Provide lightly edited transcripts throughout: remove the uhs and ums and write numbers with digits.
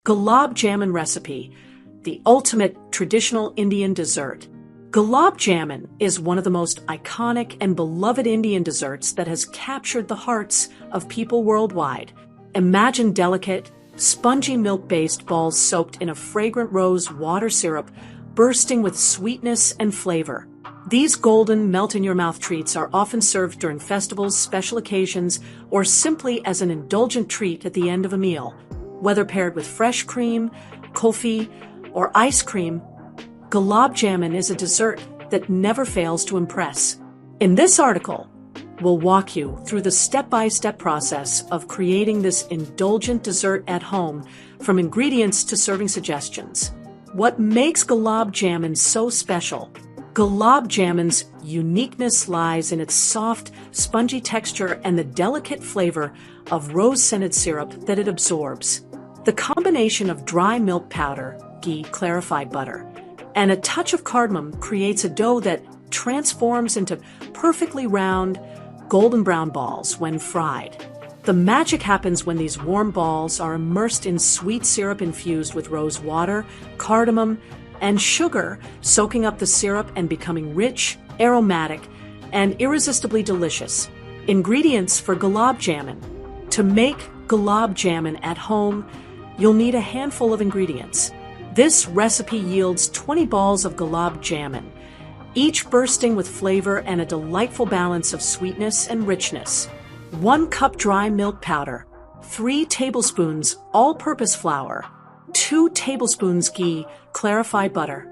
Gulab Jamun recipe, the ultimate traditional Indian dessert. Gulab Jamun is one of the most iconic and beloved Indian desserts that has captured the hearts of people worldwide. Imagine delicate, spongy milk-based balls soaked in a fragrant rose water syrup, bursting with sweetness and flavor. These golden, melt-in-your-mouth treats are often served during festivals, special occasions, or simply as an indulgent treat at the end of a meal. Whether paired with fresh cream, kulfi, or ice cream, Gulab Jamun is a dessert that never fails to impress. In this article, we'll walk you through the step-by-step process of creating this indulgent dessert at home, from ingredients to serving suggestions. What makes Gulab Jamun so special? Gulab Jamun's uniqueness lies in its soft, spongy texture and the delicate flavor of rose-scented syrup that it absorbs. The combination of dry milk powder, ghee, clarified butter, and a touch of cardamom creates a dough that transforms into perfectly round, golden brown balls when fried. The magic happens when these warm balls are immersed in sweet syrup infused with rose water, cardamom, and sugar, soaking up the syrup and becoming rich, aromatic, and irresistibly delicious. Ingredients for Gulab Jamun. To make Gulab Jamun at home, you'll need a handful of ingredients. This recipe yields 20 balls of Gulab Jamun, each bursting with flavor and a delightful balance of sweetness and richness. 1 cup dry milk powder, 3 tablespoons all-purpose flour, 2 tablespoons ghee, clarified butter,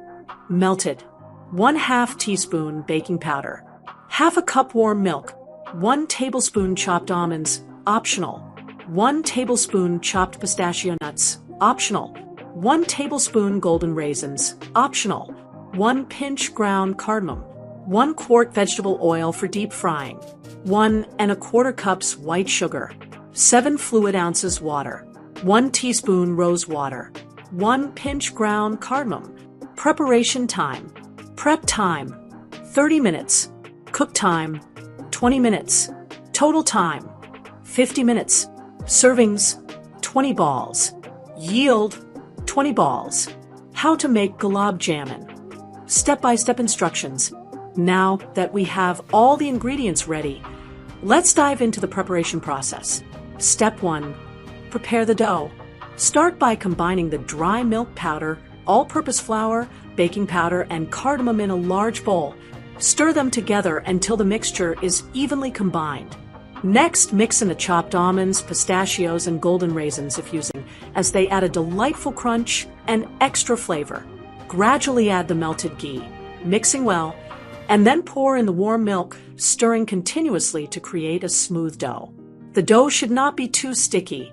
melted, 1/2 teaspoon baking powder, 1/2 cup warm milk, 1 tablespoon chopped almonds, optional, 1 tablespoon chopped pistachio nuts, optional, 1 tablespoon golden raisins, optional, 1 pinch ground cardamom, 1 quart vegetable oil for deep frying, 1 1/4 cups white sugar, 7 fluid ounces water, 1 teaspoon rose water, 1 pinch ground cardamom. Preparation time. Prep time, 30 minutes. Cook time, 20 minutes. Total time, 50 minutes. Servings, 20 balls. Yield, 20 balls. How to make Gulab Jamun. Step-by-step instructions. Now that we have all the ingredients ready, let's dive into the preparation process. Step 1. Prepare the dough. Start by combining the dry milk powder, all-purpose flour, baking powder, and cardamom in a large bowl. Stir them together until the mixture is evenly combined. Next, mix in the chopped almonds, pistachios, and golden raisins if using, as they add a delightful crunch and extra flavor. Gradually add the melted ghee, mixing well, and then pour in the warm milk, stirring continuously to create a smooth dough. The dough should not be too sticky.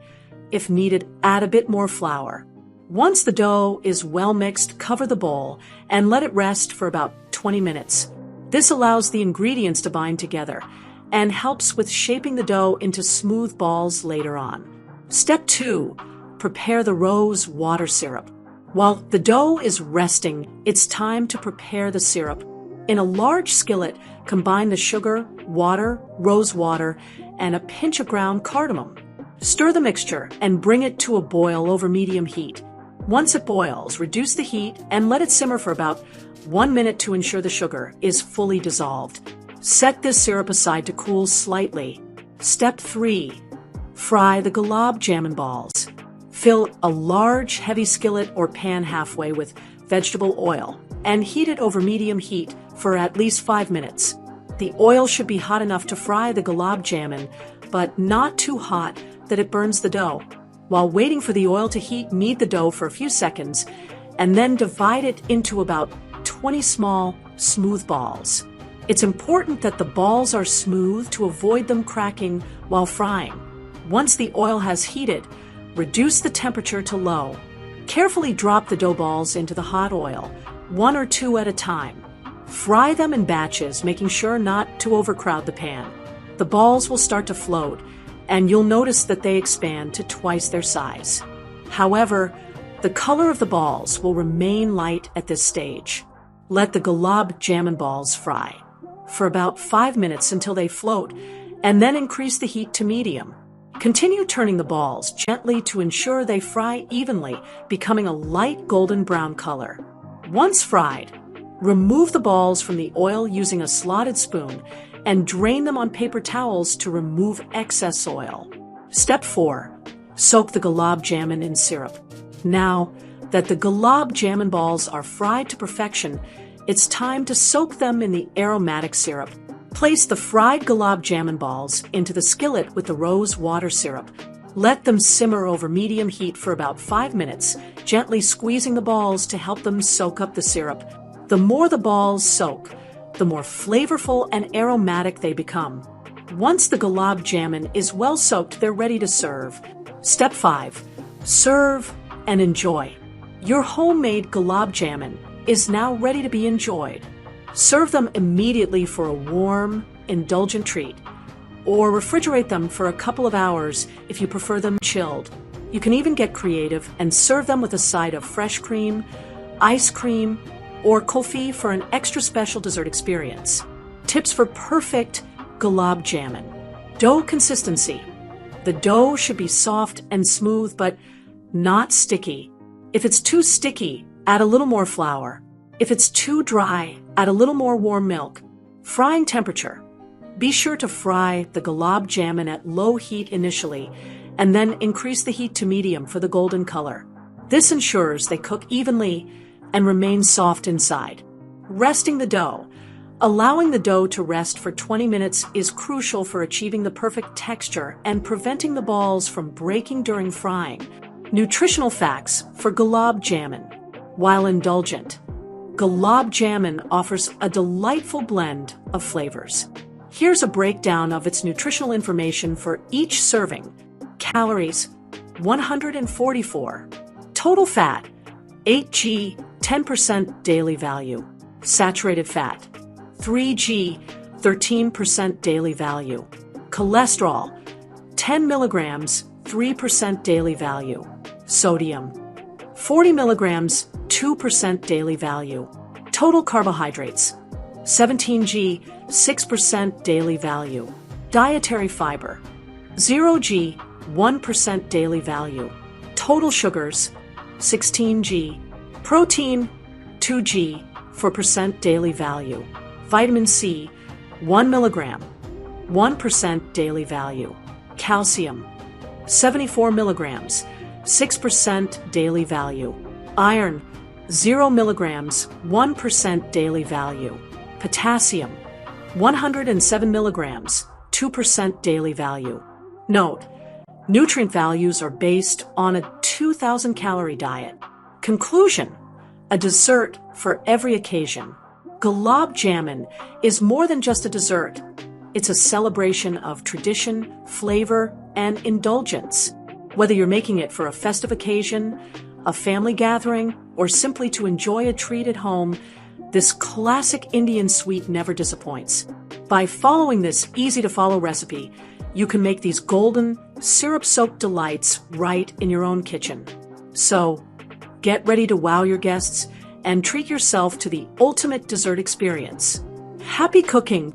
If needed, add a bit more flour. Once the dough is well mixed, cover the bowl and let it rest for about 20 minutes. This allows the ingredients to bind together and helps with shaping the dough into smooth balls later on. Step 2. Prepare the rose water syrup. While the dough is resting, it's time to prepare the syrup. In a large skillet, combine the sugar, water, rose water, and a pinch of ground cardamom. Stir the mixture and bring it to a boil over medium heat. Once it boils, reduce the heat and let it simmer for about 1 minute to ensure the sugar is fully dissolved. Set this syrup aside to cool slightly. Step 3. Fry the Gulab Jamun balls. Fill a large, heavy skillet or pan halfway with vegetable oil and heat it over medium heat for at least 5 minutes. The oil should be hot enough to fry the Gulab Jamun, but not too hot that it burns the dough. While waiting for the oil to heat, knead the dough for a few seconds and then divide it into about 20 small, smooth balls. It's important that the balls are smooth to avoid them cracking while frying. Once the oil has heated, reduce the temperature to low. Carefully drop the dough balls into the hot oil, 1 or 2 at a time. Fry them in batches, making sure not to overcrowd the pan. The balls will start to float, and you'll notice that they expand to twice their size. However, the color of the balls will remain light at this stage. Let the Gulab Jamun balls fry for about 5 minutes until they float, and then increase the heat to medium. Continue turning the balls gently to ensure they fry evenly, becoming a light golden brown color. Once fried, remove the balls from the oil using a slotted spoon and drain them on paper towels to remove excess oil. Step 4. Soak the gulab jamun in syrup. Now that the gulab jamun balls are fried to perfection, it's time to soak them in the aromatic syrup. Place the fried gulab jamun balls into the skillet with the rose water syrup. Let them simmer over medium heat for about 5 minutes, gently squeezing the balls to help them soak up the syrup. The more the balls soak, the more flavorful and aromatic they become. Once the gulab jamun is well soaked, they're ready to serve. Step 5. Serve and enjoy. Your homemade gulab jamun is now ready to be enjoyed. Serve them immediately for a warm, indulgent treat, or refrigerate them for a couple of hours if you prefer them chilled. You can even get creative and serve them with a side of fresh cream, ice cream, or kulfi for an extra special dessert experience. Tips for perfect gulab jamun. Dough consistency. The dough should be soft and smooth, but not sticky. If it's too sticky, add a little more flour. If it's too dry, add a little more warm milk. Frying temperature. Be sure to fry the gulab jamun at low heat initially, and then increase the heat to medium for the golden color. This ensures they cook evenly and remain soft inside. Resting the dough. Allowing the dough to rest for 20 minutes is crucial for achieving the perfect texture and preventing the balls from breaking during frying. Nutritional facts for gulab jamun. While indulgent, gulab jamun offers a delightful blend of flavors. Here's a breakdown of its nutritional information for each serving. Calories, 144. Total fat, 8g, 10% daily value. Saturated fat, 3g, 13% daily value. Cholesterol, 10 milligrams, 3% daily value. Sodium, 40 milligrams, 2% daily value. Total carbohydrates, 17g, 6% daily value. Dietary fiber, 0g, 1% daily value. Total sugars, 16g. Protein, 2g, 4% daily value. Vitamin C, 1 milligram, 1% daily value. Calcium, 74 milligrams, 6% daily value. Iron, 0 milligrams, 1% daily value. Potassium, 107 milligrams, 2% daily value. Note, nutrient values are based on a 2,000 calorie diet. Conclusion, a dessert for every occasion. Gulab jamun is more than just a dessert. It's a celebration of tradition, flavor, and indulgence. Whether you're making it for a festive occasion, a family gathering, or simply to enjoy a treat at home, this classic Indian sweet never disappoints. By following this easy-to-follow recipe, you can make these golden, syrup-soaked delights right in your own kitchen. So, get ready to wow your guests and treat yourself to the ultimate dessert experience. Happy cooking!